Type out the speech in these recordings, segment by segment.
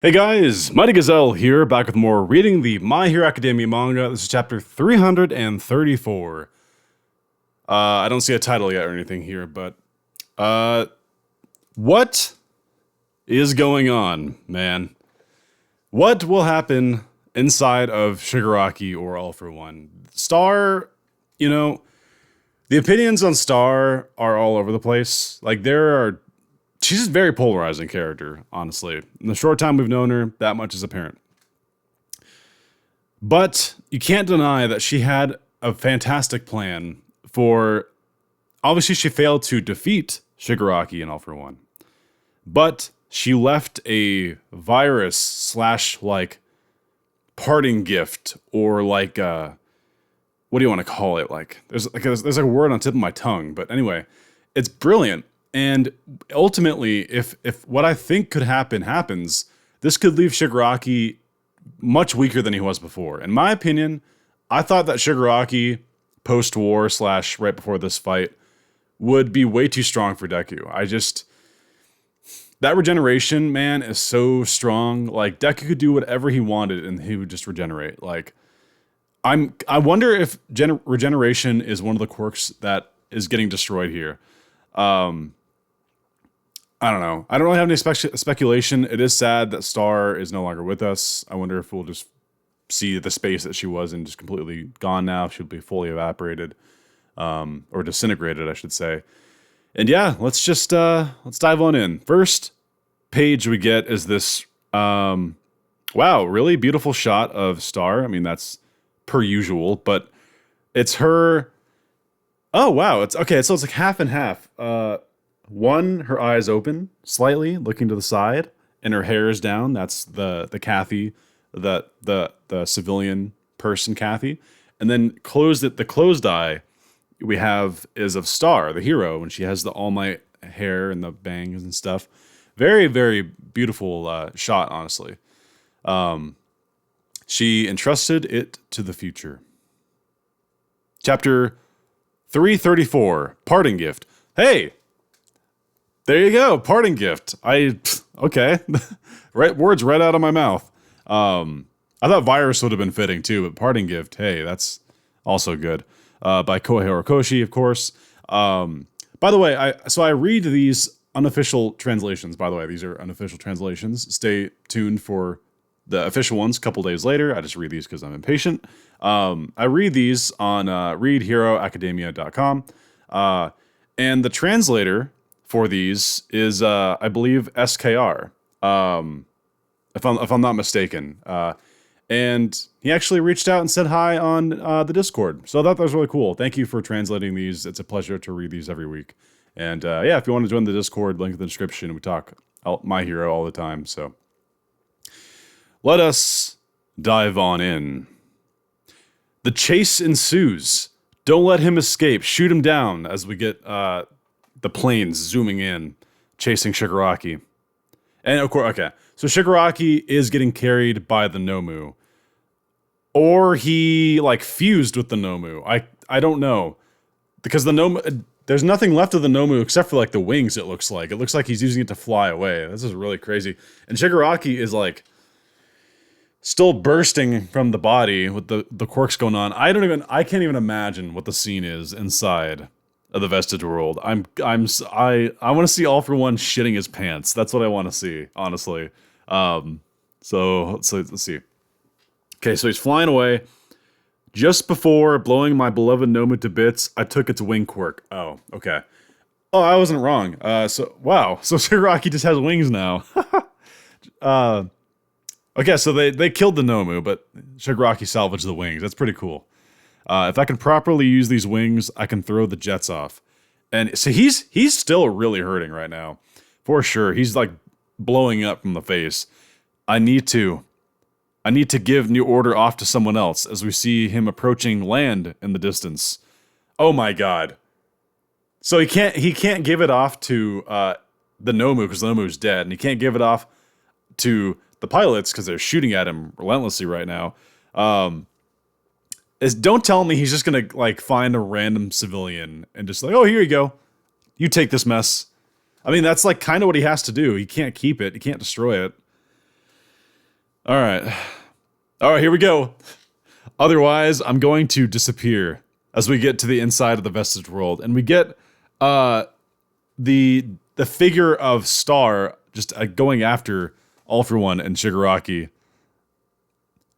Hey guys, Mighty Gazelle here, back with more reading the My Hero Academia manga. This is chapter 334. I don't see a title yet or anything here, but what is going on, man? What will happen inside of Shigaraki or All for One? Star, the opinions on Star are all over the place. She's a very polarizing character, honestly. In the short time we've known her, that much is apparent. But you can't deny that she had a fantastic plan for... Obviously, she failed to defeat Shigaraki in All for One. But she left a virus slash, parting gift, or what do you want to call it? There's a word on the tip of my tongue. But anyway, it's brilliant. And ultimately, if what I think could happen happens, this could leave Shigaraki much weaker than he was before. In my opinion, I thought that Shigaraki, post-war / right before this fight, would be way too strong for Deku. That regeneration, man, is so strong. Deku could do whatever he wanted and he would just regenerate. I wonder if regeneration is one of the quirks that is getting destroyed here. I don't know. I don't really have any speculation. It is sad that Star is no longer with us. I wonder if we'll just see the space that she was in just completely gone now. She'll be fully evaporated, or disintegrated, I should say. And yeah, let's dive on in. First page we get is this, wow, really beautiful shot of Star. I mean, that's per usual, but it's her. Oh, wow. It's okay. So it's like half and half. One, her eyes open slightly, looking to the side, and her hair is down. That's the Kathy, the civilian person Kathy. And then the closed eye we have is of Star, the hero, and she has the All Might hair and the bangs and stuff. Very, very beautiful shot, honestly. She entrusted it to the future. Chapter 334, Parting Gift. Hey! There you go, parting gift. Okay. Right, words right out of my mouth. I thought virus would have been fitting too, but parting gift, hey, that's also good. By Kohei Horikoshi, of course. By the way, I read these unofficial translations. By the way, these are unofficial translations. Stay tuned for the official ones a couple days later. I just read these because I'm impatient. I read these on readheroacademia.com. And the translator for these is, I believe, SKR, if I'm not mistaken. And he actually reached out and said hi on the Discord. So I thought that was really cool. Thank you for translating these. It's a pleasure to read these every week. And yeah, if you want to join the Discord, link in the description. We talk My Hero all the time. So let us dive on in. The chase ensues. Don't let him escape. Shoot him down as we get... the planes zooming in, chasing Shigaraki. And of course, okay, so Shigaraki is getting carried by the Nomu. Or he, fused with the Nomu. I don't know. Because the Nomu, there's nothing left of the Nomu except for, the wings, it looks like. It looks like he's using it to fly away. This is really crazy. And Shigaraki is, still bursting from the body with the quirks going on. I can't even imagine what the scene is inside of the Vestige world. I want to see All for One shitting his pants. That's what I want to see, honestly. So let's see. Okay, so he's flying away. Just before blowing my beloved Nomu to bits, I took its wing quirk. Oh, okay. Oh, I wasn't wrong. Wow. So Shigaraki just has wings now. Okay, so they killed the Nomu, but Shigaraki salvaged the wings. That's pretty cool. If I can properly use these wings, I can throw the jets off. And so he's still really hurting right now. For sure. He's blowing up from the face. I need to give New Order off to someone else as we see him approaching land in the distance. Oh my god. So he can't give it off to the Nomu because the Nomu's dead, and he can't give it off to the pilots because they're shooting at him relentlessly right now. Don't tell me he's just gonna find a random civilian and just oh, here you go, you take this mess. I mean, that's kind of what he has to do. He can't keep it. He can't destroy it. All right. All right, here we go. Otherwise, I'm going to disappear as we get to the inside of the Vestige world. And we get the figure of Star just going after All For One and Shigaraki.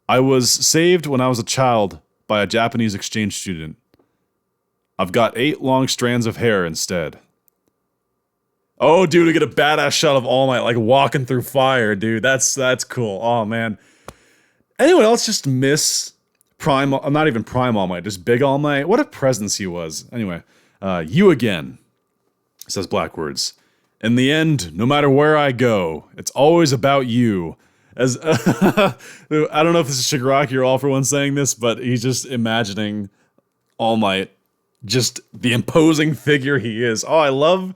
I was saved when I was a child by a Japanese exchange student. I've got 8 long strands of hair instead. Oh, dude, we get a badass shot of All Might like walking through fire, dude. That's cool. Oh, man. Anyone else just miss Prime? I'm not even Prime All Might, just Big All Might. What a presence he was. Anyway, you again, says Blackwords. In the end, no matter where I go, it's always about you. As I don't know if this is Shigaraki or All For One saying this, but he's just imagining All Might, just the imposing figure he is. Oh, I love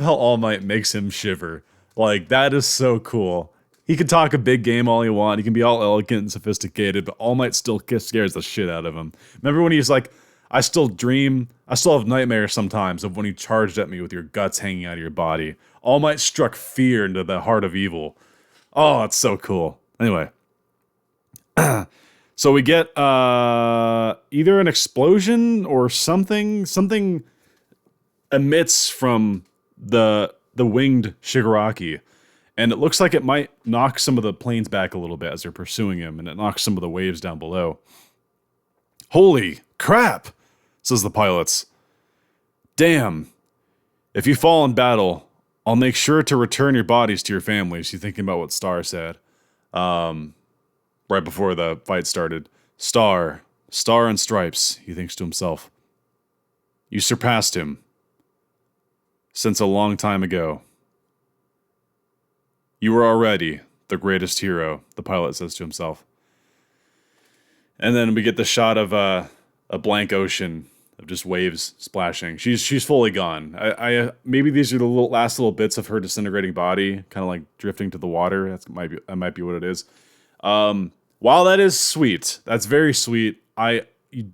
how All Might makes him shiver. Like, that is so cool. He can talk a big game all he wants. He can be all elegant and sophisticated, but All Might still scares the shit out of him. Remember when he's like, I still have nightmares sometimes of when you charged at me with your guts hanging out of your body. All Might struck fear into the heart of evil. Oh, it's so cool. Anyway. So we get either an explosion or something emits from the winged Shigaraki. And it looks like it might knock some of the planes back a little bit as they're pursuing him, and it knocks some of the waves down below. Holy crap, says the pilots. Damn. If you fall in battle, I'll make sure to return your bodies to your families. You're thinking about what Star said. Right before the fight started. Star and stripes, he thinks to himself. You surpassed him. Since a long time ago. You were already the greatest hero, the pilot says to himself. And then we get the shot of a blank ocean of just waves splashing. She's fully gone. I maybe these are the last little bits of her disintegrating body, kind of like drifting to the water. That might be what it is. While that is sweet, that's very sweet. You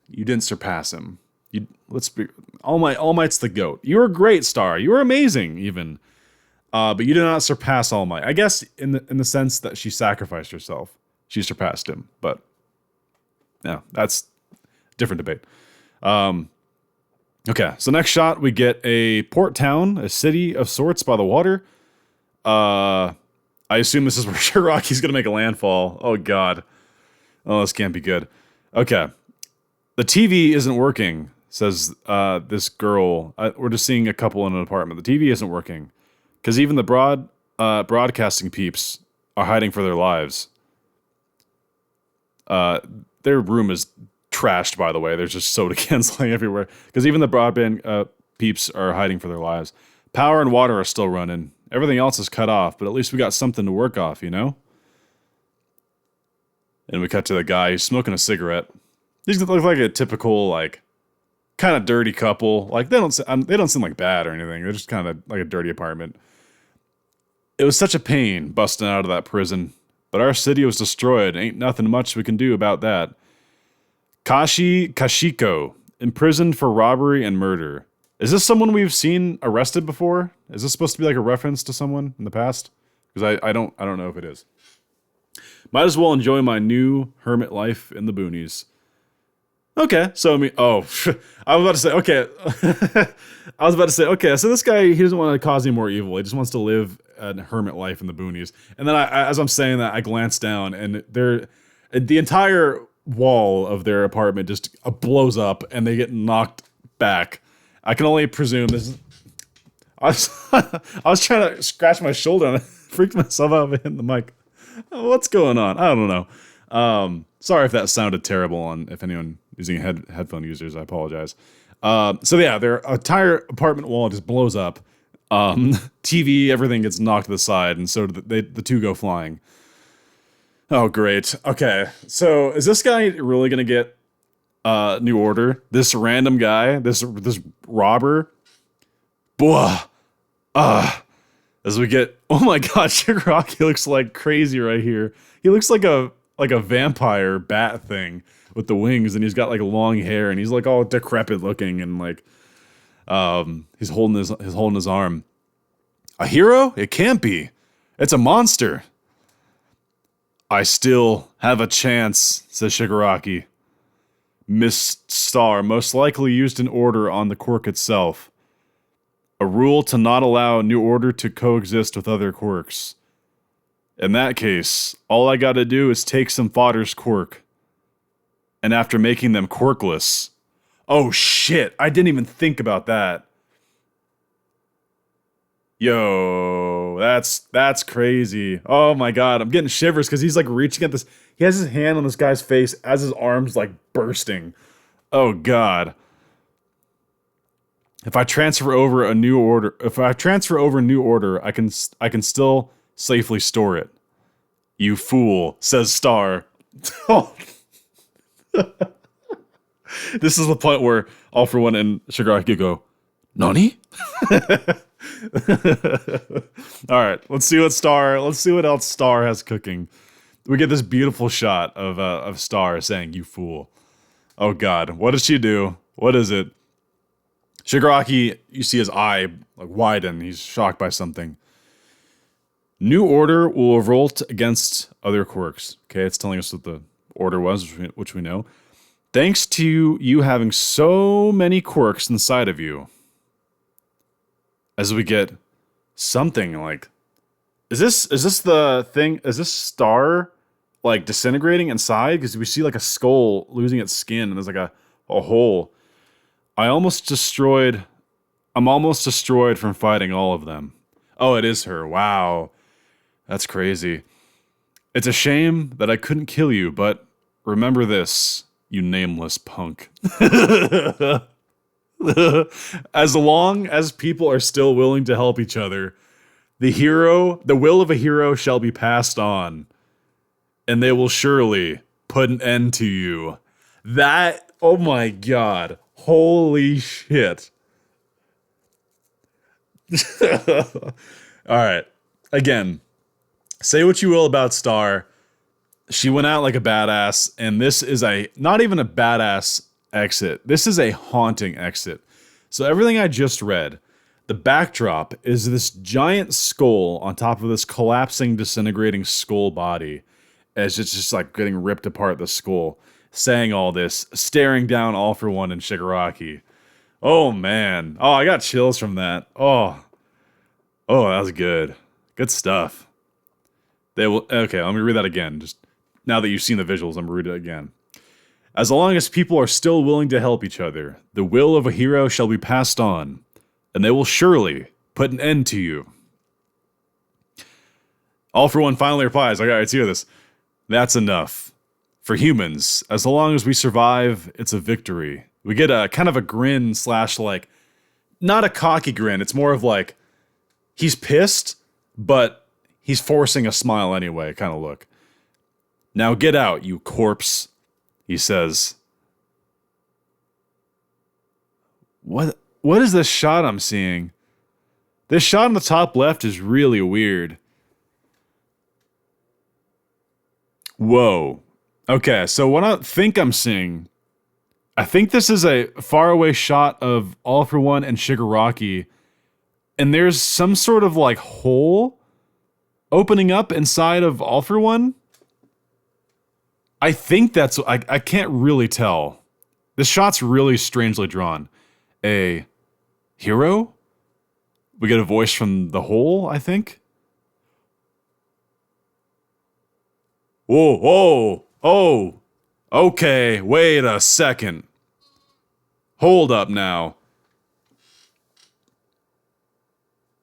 didn't surpass him. All Might's the GOAT. You were great, Star. You were amazing, even. But you did not surpass All Might. I guess in the sense that she sacrificed herself, she surpassed him. But yeah, that's a different debate. Okay, so next shot we get a port town, a city of sorts by the water. I assume this is where Shigaraki's gonna make a landfall. Oh god. Oh, this can't be good. Okay. The TV isn't working, says this girl. We're just seeing a couple in an apartment. The TV isn't working. Because even the broadcasting peeps are hiding for their lives. Their room is trashed, by the way. There's just soda cans laying everywhere. Because even the broadband peeps are hiding for their lives. Power and water are still running. Everything else is cut off, but at least we got something to work off, you know? And we cut to the guy who's smoking a cigarette. These look like a typical, like, kind of dirty couple. Like, they don't seem like bad or anything. They're just kind of like a dirty apartment. It was such a pain busting out of that prison, but our city was destroyed. Ain't nothing much we can do about that. Kashiko, imprisoned for robbery and murder. Is this someone we've seen arrested before? Is this supposed to be like a reference to someone in the past? Because I don't know if it is. Might as well enjoy my new hermit life in the boonies. Okay, so I mean, I was about to say, okay, so this guy, he doesn't want to cause any more evil. He just wants to live a hermit life in the boonies. And then as I'm saying that, I glance down, and the entire wall of their apartment just blows up, and they get knocked back. I can only presume this is... I was trying to scratch my shoulder, and I freaked myself out of hitting the mic. What's going on? I don't know. Sorry if that sounded terrible, and if anyone using headphone users, I apologize. So yeah, their entire apartment wall just blows up. TV, everything gets knocked to the side, and so the two go flying. Oh, great. Okay, so is this guy really gonna get New Order? This random guy, this robber? Blah. As we get, oh my god, Shigaraki looks like crazy right here. He looks like a vampire bat thing with the wings, and he's got like long hair, and he's like all decrepit looking, and like he's holding his arm. A hero? It can't be. It's a monster. I still have a chance, says Shigaraki. Miss Star most likely used an order on the quirk itself. A rule to not allow New Order to coexist with other quirks. In that case, all I gotta do is take some fodder's quirk. And after making them quirkless... Oh shit, I didn't even think about that. Yo, that's crazy. Oh my god, I'm getting shivers because he's like reaching at this. He has his hand on this guy's face as his arm's like bursting. Oh god. If I transfer over New Order, I can still safely store it. You fool, says Star. Oh. This is the point where All For One and Shigaraki go, Nani? All right, let's see what else Star has cooking. We get this beautiful shot of Star saying, you fool. Oh god, what does she do? What is it? Shigaraki, you see his eye like widen. He's shocked by something. New Order will revolt against other quirks. Okay, it's telling us what the order was, which we know. Thanks to you having so many quirks inside of you. As we get something like... Is this the thing? Is this Star like disintegrating inside? Because we see like a skull losing its skin and there's like a hole. I'm almost destroyed from fighting all of them. Oh, it is her. Wow. That's crazy. It's a shame that I couldn't kill you, but remember this, you nameless punk. As long as people are still willing to help each other, the will of a hero shall be passed on, and they will surely put an end to you. That, oh my god. Holy shit. Alright. Again, say what you will about Star. She went out like a badass, and this is not even a badass exit. This is a haunting exit. So everything I just read, the backdrop is this giant skull on top of this collapsing, disintegrating skull body as it's just like getting ripped apart, the skull. Saying all this, staring down All For One and Shigaraki. Oh man. Oh, I got chills from that. Oh, that was good. Good stuff. Okay, let me read that again. Just now that you've seen the visuals, I'm gonna read it again. As long as people are still willing to help each other, the will of a hero shall be passed on, and they will surely put an end to you. All For One finally replies, all right, let's hear this. That's enough. For humans, as long as we survive, it's a victory. We get a kind of a grin / like, not a cocky grin. It's more of like, he's pissed, but he's forcing a smile anyway, kind of look. Now get out, you corpse, he says. What is this shot I'm seeing? This shot on the top left is really weird. Whoa. Okay, so what I think I'm seeing, I think this is a faraway shot of All For One and Shigaraki, and there's some sort of like hole opening up inside of All For One. I think that's, I can't really tell. This shot's really strangely drawn. A hero? We get a voice from the hole, I think. Whoa. Oh, okay, wait a second. Hold up now.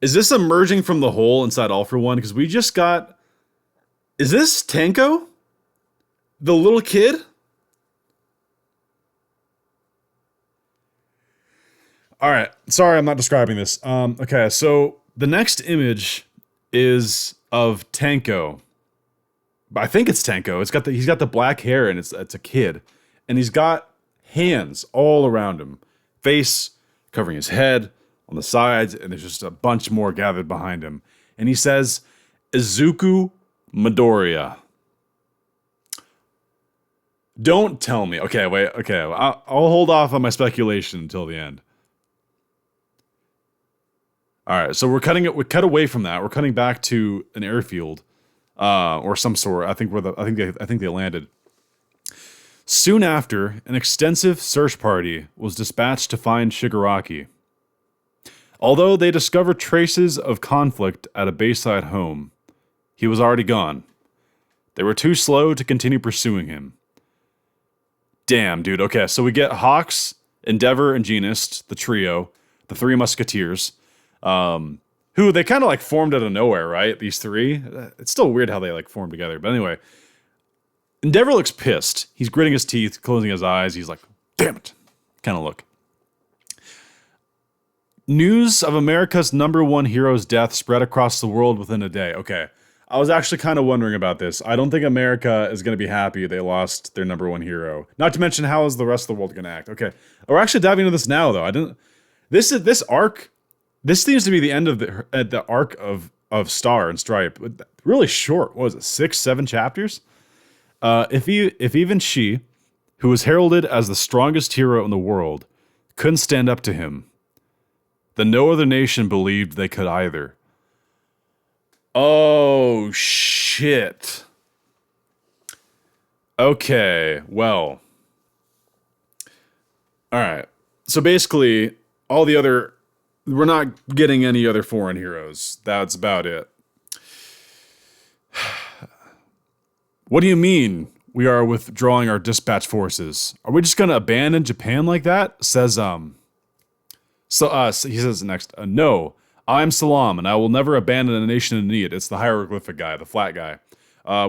Is this emerging from the hole inside All For One? Because we just got... Is this Tenko? The little kid? Alright, sorry I'm not describing this. Okay, so the next image is of Tenko. I think it's Tenko. He's got the black hair and it's a kid. And he's got hands all around him. Face covering his head, on the sides, and there's just a bunch more gathered behind him. And he says, Izuku Midoriya. Don't tell me. Okay, wait. Okay, I'll hold off on my speculation until the end. All right, so we cut away from that. We're cutting back to an airfield. or some sort. I think they landed. Soon after, an extensive search party was dispatched to find Shigaraki. Although they discovered traces of conflict at a Bayside home, he was already gone. They were too slow to continue pursuing him. Damn, dude. Okay, so we get Hawks, Endeavor, and Genist, the trio, the three musketeers, who they kind of like formed out of nowhere, right? These three. It's still weird how they like formed together. But anyway, Endeavor looks pissed. He's gritting his teeth, closing his eyes. He's like, damn it. Kind of look. News of America's #1 hero's death spread across the world within a day. Okay. I was actually kind of wondering about this. I don't think America is going to be happy they lost their #1 hero. Not to mention, how is the rest of the world going to act? Okay. We're actually diving into this now, though. This arc, this seems to be the end of the arc of Star and Stripe. Really short. What was it? 6, 7 chapters? If even she, who was heralded as the strongest hero in the world, couldn't stand up to him, then no other nation believed they could either. Oh, shit. Okay, well. Alright. So basically, we're not getting any other foreign heroes. That's about it. What do you mean we are withdrawing our dispatch forces? Are we just going to abandon Japan like that? He says next, no, I'm Salam, and I will never abandon a nation in need. It's the hieroglyphic guy, the flat guy.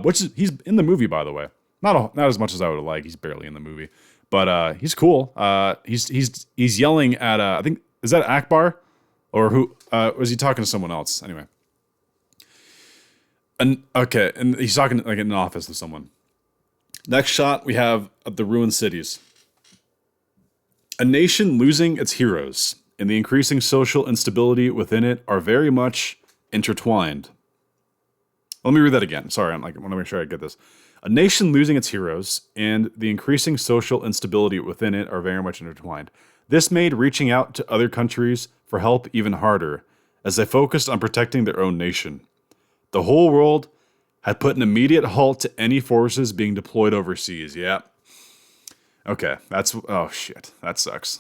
He's in the movie, by the way. Not as much as I would like. He's barely in the movie. But he's cool. He's yelling at, I think, is that Akbar? Or who, was he talking to someone else? Anyway. And he's talking like in an office with someone. Next shot, we have the ruined cities. A nation losing its heroes and the increasing social instability within it are very much intertwined. Let me read that again. Sorry, I want to make sure I get this. A nation losing its heroes and the increasing social instability within it are very much intertwined. This made reaching out to other countries for help even harder, as they focused on protecting their own nation. The whole world had put an immediate halt to any forces being deployed overseas. Yeah. Okay, oh shit, that sucks.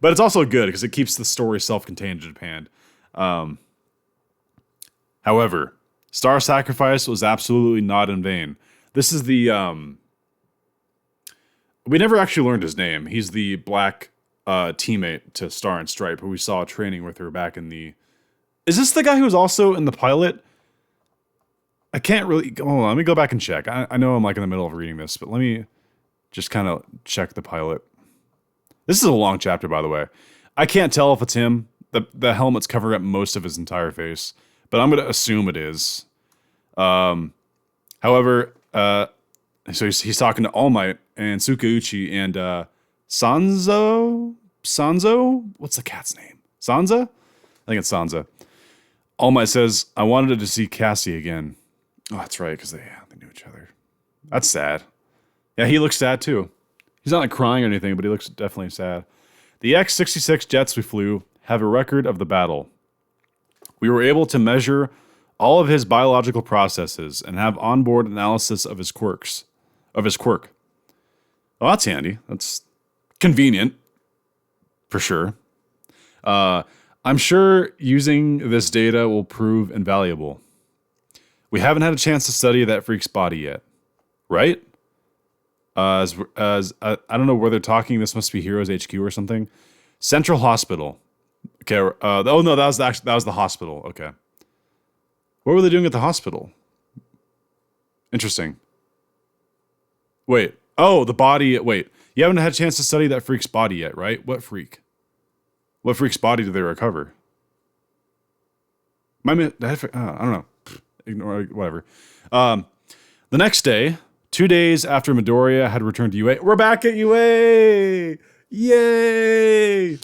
But it's also good because it keeps the story self-contained in Japan. However, Star Sacrifice was absolutely not in vain. This is the, we never actually learned his name. He's the black teammate to Star and Stripe, who we saw training with her back in the... Is this the guy who was also in the pilot? I can't really... Hold on, let me go back and check. I know I'm like in the middle of reading this, but let me just kind of check the pilot. This is a long chapter, by the way. I can't tell if it's him. The helmet's covering up most of his entire face, but I'm going to assume it is. However, so he's talking to All Might and Tsukauchi and Sanzo? What's the cat's name? Sansa? I think it's Sansa. All Might says, I wanted to see Cassie again. Oh, that's right, because they knew each other. That's sad. Yeah, he looks sad too. He's not like crying or anything, but he looks definitely sad. The X-66 jets we flew have a record of the battle. We were able to measure all of his biological processes and have onboard analysis of his quirk. Well, that's handy. That's convenient, for sure. I'm sure using this data will prove invaluable. We haven't had a chance to study that freak's body yet, right? As I don't know where they're talking. This must be Heroes HQ or something. Central Hospital. Okay. Oh no, that was the hospital. Okay. What were they doing at the hospital? Interesting. Wait. Oh, the body. Wait. You haven't had a chance to study that freak's body yet, right? What freak? What freak's body did they recover? I don't know. Ignore whatever. The next day, 2 days after Midoriya had returned to UA, we're back at UA! Yay!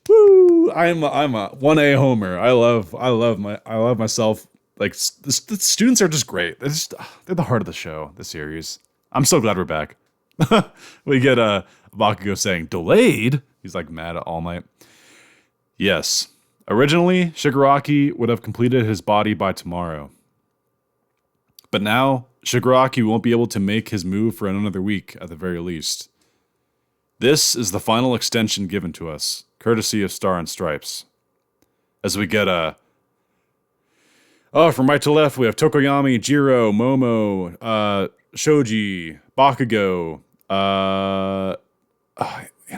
Woo! I'm a 1A homer. I love myself. Like the students are just great. They're the heart of the show, the series. I'm so glad we're back. We get Bakugo saying delayed. He's like mad at All Might. Yes. Originally, Shigaraki would have completed his body by tomorrow. But now, Shigaraki won't be able to make his move for another week at the very least. This is the final extension given to us, courtesy of Star and Stripes. As we get from right to left, we have Tokoyami, Jiro, Momo, Shoji, Bakugo, Anna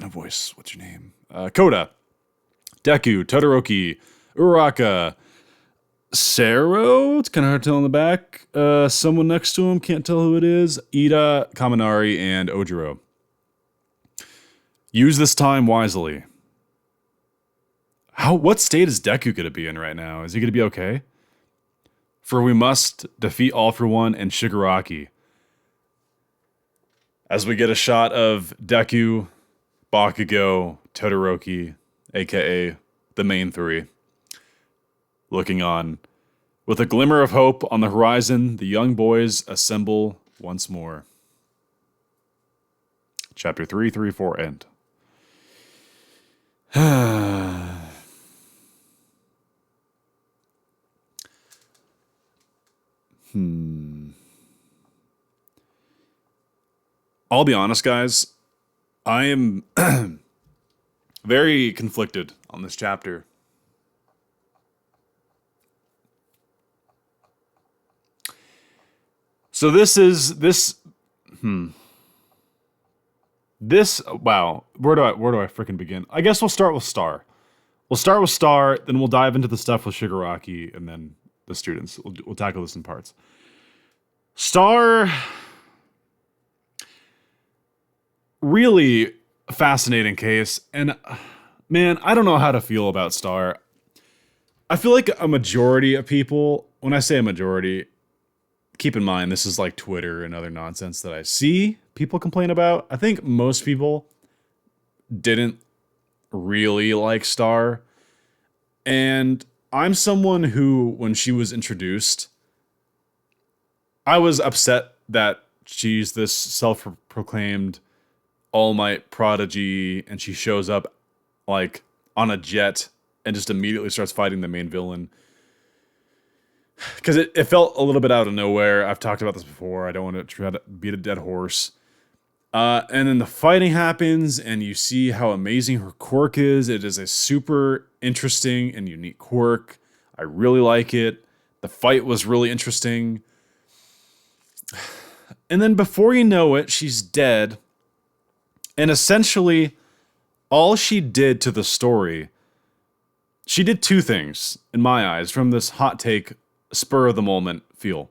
Voice, what's your name? Koda, Deku, Todoroki, Uraraka, Sero, it's kind of hard to tell in the back. Someone next to him, can't tell who it is. Ida, Kaminari, and Ojiro. Use this time wisely. What state is Deku going to be in right now? Is he going to be okay? For we must defeat All For One and Shigaraki. As we get a shot of Deku, Bakugo, Todoroki, aka the main three, looking on. With a glimmer of hope on the horizon, the young boys assemble once more. Chapter 334 end. I'll be honest, guys. I am very conflicted on this chapter. So wow, where do I freaking begin? I guess we'll start with Star. Then we'll dive into the stuff with Shigaraki, and then the students. We'll tackle this in parts. Star, really fascinating case, and man, I don't know how to feel about Star. I feel like a majority of people, when I say a majority, keep in mind this is like Twitter and other nonsense that I see people complain about. I think most people didn't really like Star. And I'm someone who, when she was introduced, I was upset that she's this self-proclaimed All Might prodigy and she shows up like on a jet and just immediately starts fighting the main villain. Because it felt a little bit out of nowhere. I've talked about this before. I don't want to try to beat a dead horse. And then the fighting happens, and you see how amazing her quirk is. It is a super interesting and unique quirk. I really like it. The fight was really interesting. And then before you know it, she's dead. And essentially, all she did to the story, she did two things, in my eyes, from this hot take, spur of the moment feel.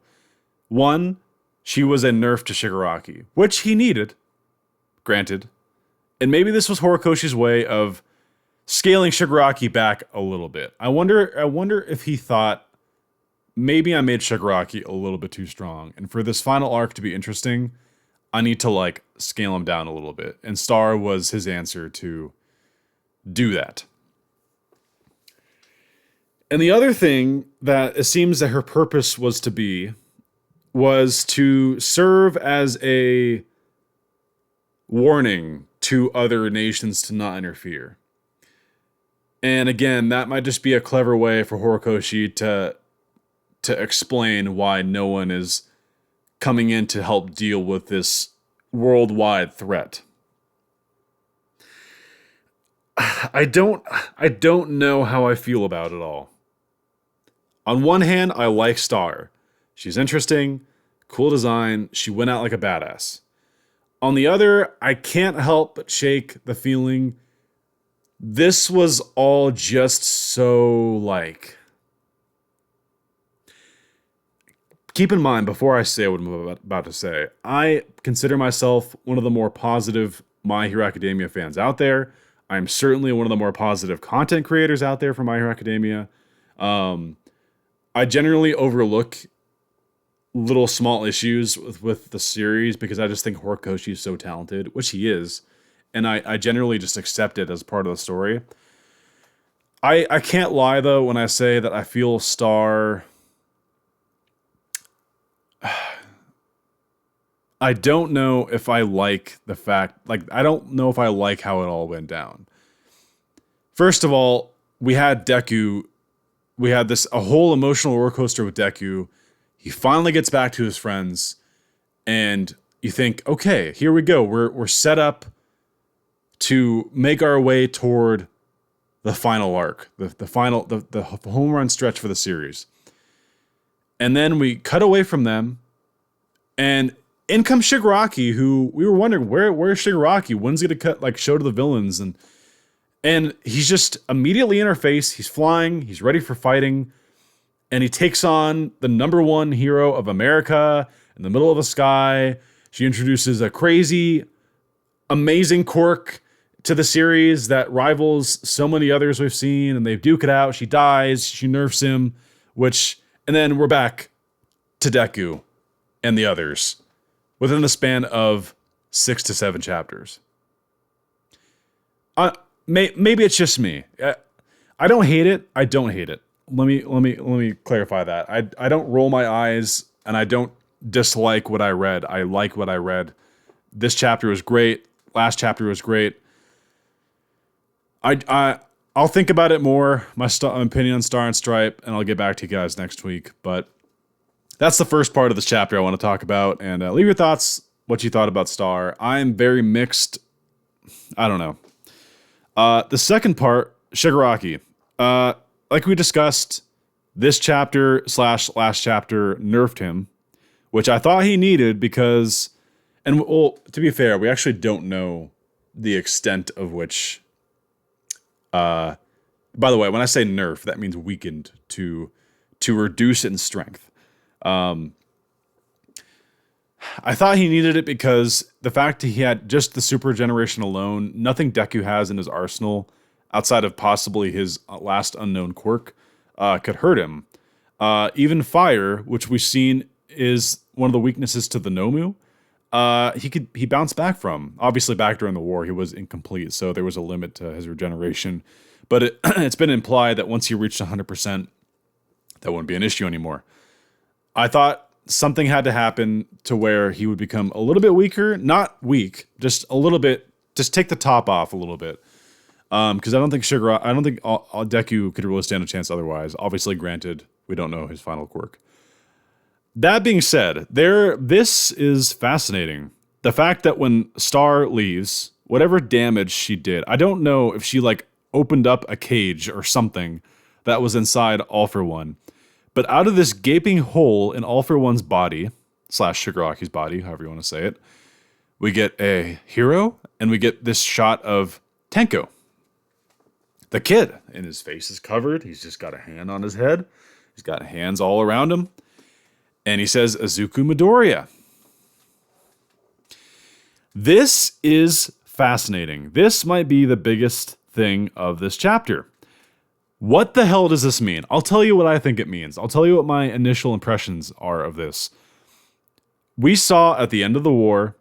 One, she was a nerf to Shigaraki, which he needed. Granted. And maybe this was Horikoshi's way of scaling Shigaraki back a little bit. I wonder if he thought, maybe I made Shigaraki a little bit too strong. And for this final arc to be interesting, I need to like scale him down a little bit. And Star was his answer to do that. And the other thing that it seems that her purpose was to serve as a warning to other nations to not interfere. And again, that might just be a clever way for Horikoshi to explain why no one is coming in to help deal with this worldwide threat. I don't know how I feel about it all. On one hand, I like Star. She's interesting, cool design, she went out like a badass. On the other, I can't help but shake the feeling this was all just so like... Keep in mind, before I say what I'm about to say, I consider myself one of the more positive My Hero Academia fans out there. I'm certainly one of the more positive content creators out there for My Hero Academia. I generally overlook little small issues with the series because I just think Horikoshi is so talented, which he is. And I generally just accept it as part of the story. I can't lie, though, when I say that I feel Star... I don't know if I like the fact... I don't know if I like how it all went down. First of all, we had Deku... We had a whole emotional roller coaster with Deku. He finally gets back to his friends, and you think, okay, here we go. We're set up to make our way toward the final arc, the home run stretch for the series. And then we cut away from them, and in comes Shigaraki, who we were wondering, where's Shigaraki? When's he gonna show to the villains? And he's just immediately in our face. He's flying. He's ready for fighting. And he takes on the number one hero of America in the middle of the sky. She introduces a crazy, amazing quirk to the series that rivals so many others we've seen. And they duke it out. She dies. She nerfs him. And then we're back to Deku and the others within the span of 6 to 7 chapters. Maybe it's just me. I don't hate it. I don't hate it. Let me clarify that. I don't roll my eyes, and I don't dislike what I read. I like what I read. This chapter was great. Last chapter was great. I'll think about it more, my opinion on Star and Stripe, and I'll get back to you guys next week. But that's the first part of this chapter I want to talk about. And leave your thoughts, what you thought about Star. I'm very mixed. I don't know. The second part, Shigaraki. Like we discussed, this chapter / last chapter nerfed him, which I thought he needed because, and well, to be fair, we actually don't know the extent of which. By the way, when I say nerf, that means weakened to reduce in strength. I thought he needed it because the fact that he had just the super generation alone, nothing Deku has in his arsenal outside of possibly his last unknown quirk, could hurt him. Even fire, which we've seen is one of the weaknesses to the Nomu, he bounced back from. Obviously, back during the war, he was incomplete, so there was a limit to his regeneration. But it's been implied that once he reached 100%, that wouldn't be an issue anymore. I thought something had to happen to where he would become a little bit weaker. Not weak, just a little bit. Just take the top off a little bit. Because I don't think Deku could really stand a chance otherwise. Obviously, granted, we don't know his final quirk. That being said, this is fascinating. The fact that when Star leaves, whatever damage she did, I don't know if she opened up a cage or something that was inside All For One. But out of this gaping hole in All For One's body, / Shigaraki's body, however you want to say it, we get a hero, and we get this shot of Tenko. The kid, and his face is covered. He's just got a hand on his head. He's got hands all around him. And he says, Izuku Midoriya. This is fascinating. This might be the biggest thing of this chapter. What the hell does this mean? I'll tell you what I think it means. I'll tell you what my initial impressions are of this. We saw at the end of the war,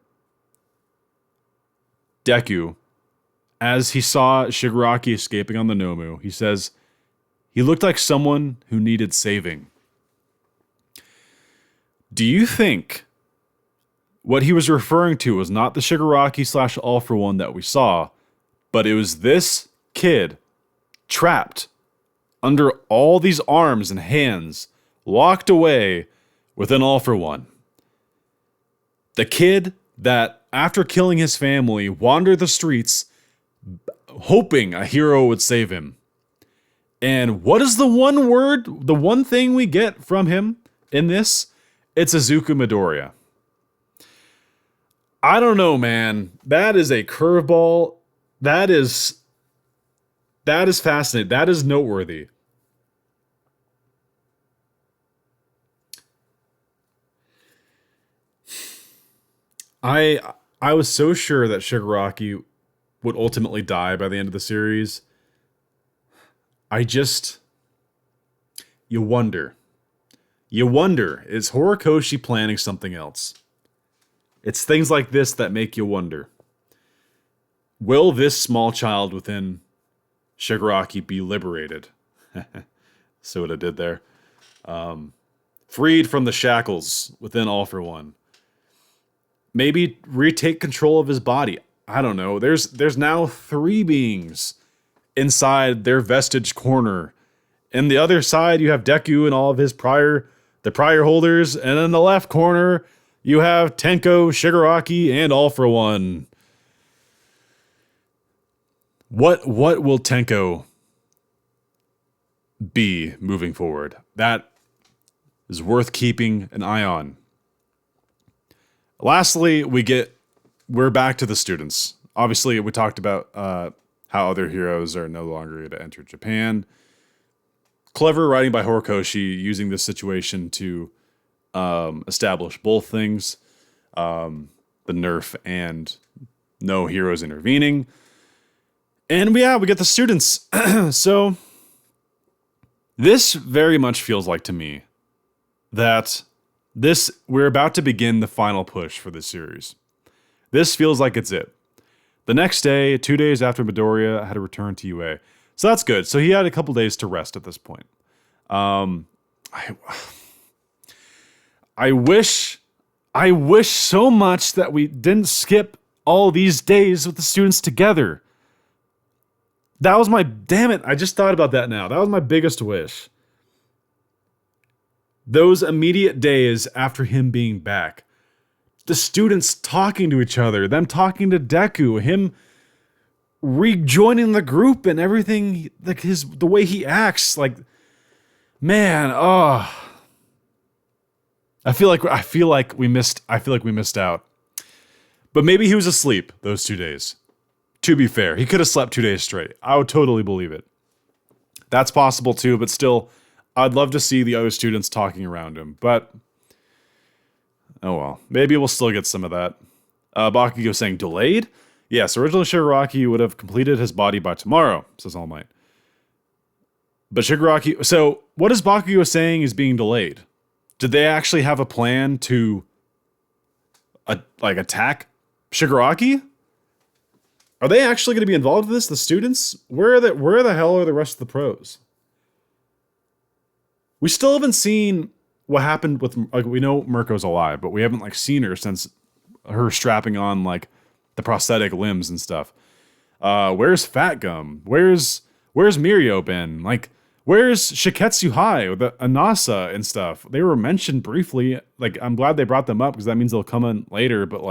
Deku, as he saw Shigaraki escaping on the Nomu, he says, he looked like someone who needed saving. Do you think what he was referring to was not the Shigaraki / All For One that we saw, but it was this kid trapped under all these arms and hands, locked away within All For One? The kid that, after killing his family, wandered the streets hoping a hero would save him. And what is the one thing we get from him in this? It's Izuku Midoriya. I don't know, man. That is a curveball. That is fascinating. That is noteworthy. I was so sure that Shigaraki would ultimately die by the end of the series. You wonder. Is Horikoshi planning something else? It's things like this that make you wonder. Will this small child within Shigaraki be liberated? See what I did there? Freed from the shackles within All For One. Maybe retake control of his body. I don't know. There's now 3 beings inside their vestige corner. And the other side, you have Deku and all of his prior the prior holders, and in the left corner, you have Tenko, Shigaraki, and All for One. What will Tenko be moving forward? That is worth keeping an eye on. Lastly, we're back to the students. Obviously, we talked about how other heroes are no longer going to enter Japan. Clever writing by Horikoshi, using this situation to establish both things, the nerf and no heroes intervening. And we get the students. So this very much feels like to me that we're about to begin the final push for this series. This feels like it's it. The next day, 2 days after Midoriya had to return to UA. So that's good. So he had a couple days to rest at this point. I wish so much that we didn't skip all these days with the students together. That was damn it, I just thought about that now. That was my biggest wish. Those immediate days after him being back. The students talking to each other, them talking to Deku, him rejoining the group and everything, like the way he acts, like, man, I feel like we missed out. But maybe he was asleep those 2 days. To be fair, he could have slept 2 days straight. I would totally believe it. That's possible too, but still, I'd love to see the other students talking around him. But, oh well. Maybe we'll still get some of that. Bakugo saying, delayed? Yes, originally Shigaraki would have completed his body by tomorrow, says All Might. But Shigaraki... So, what is Bakugo saying is being delayed? Did they actually have a plan to, attack Shigaraki? Are they actually going to be involved with this? The students? Where the hell are the rest of the pros? We still haven't seen what happened with... we know Mirko's alive, but we haven't, seen her since her strapping on, the prosthetic limbs and stuff. Where's Fat Gum? Where's Mirio been? Where's Shiketsu Hai with the Anasa and stuff? They were mentioned briefly. I'm glad they brought them up because that means they'll come in later, but,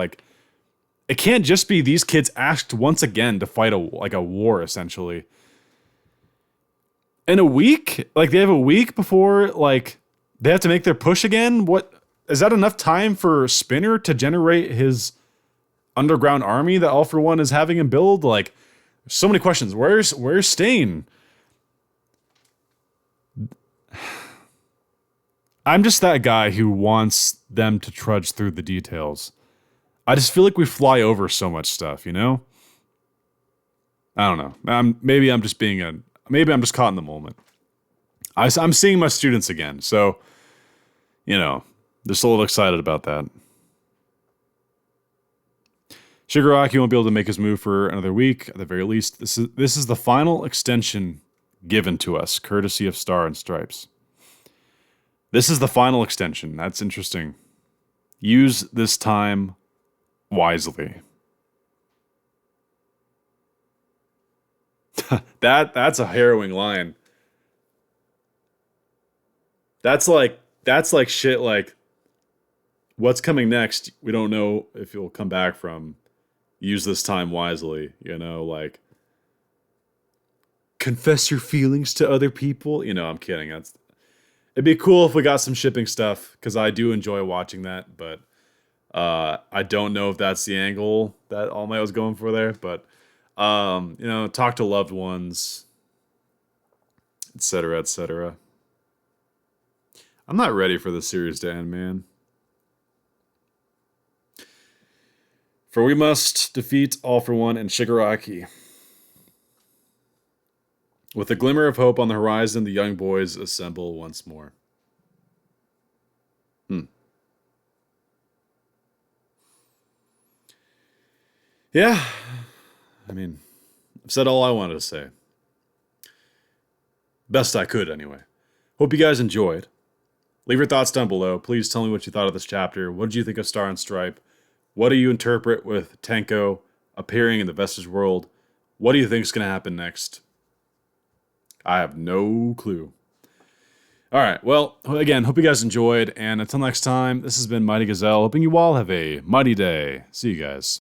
it can't just be these kids asked once again to fight a war, essentially. In a week? They have a week before, they have to make their push again? What? Is that enough time for Spinner to generate his underground army that All for One is having him build? So many questions. Where's Stain? I'm just that guy who wants them to trudge through the details. I just feel like we fly over so much stuff, you know? I don't know. Maybe I'm just caught in the moment. I'm seeing my students again, so, just a little excited about that. Shigaraki won't be able to make his move for another week, at the very least. This is the final extension given to us, courtesy of Star and Stripes. This is the final extension. That's interesting. Use this time wisely. That's a harrowing line. That's like shit what's coming next, we don't know if you'll come back from. Use this time wisely, confess your feelings to other people. I'm kidding. It'd be cool if we got some shipping stuff, because I do enjoy watching that, but I don't know if that's the angle that All Might was going for there, but talk to loved ones, etc., etc. I'm not ready for the series to end, man. For we must defeat All for One and Shigaraki. With a glimmer of hope on the horizon, the young boys assemble once more. Yeah, I've said all I wanted to say. Best I could, anyway. Hope you guys enjoyed. Leave your thoughts down below. Please tell me what you thought of this chapter. What did you think of Star and Stripe? What do you interpret with Tenko appearing in the Vestige world? What do you think is going to happen next? I have no clue. All right. Well, again, hope you guys enjoyed. And until next time, this has been Mighty Gazelle. Hoping you all have a mighty day. See you guys.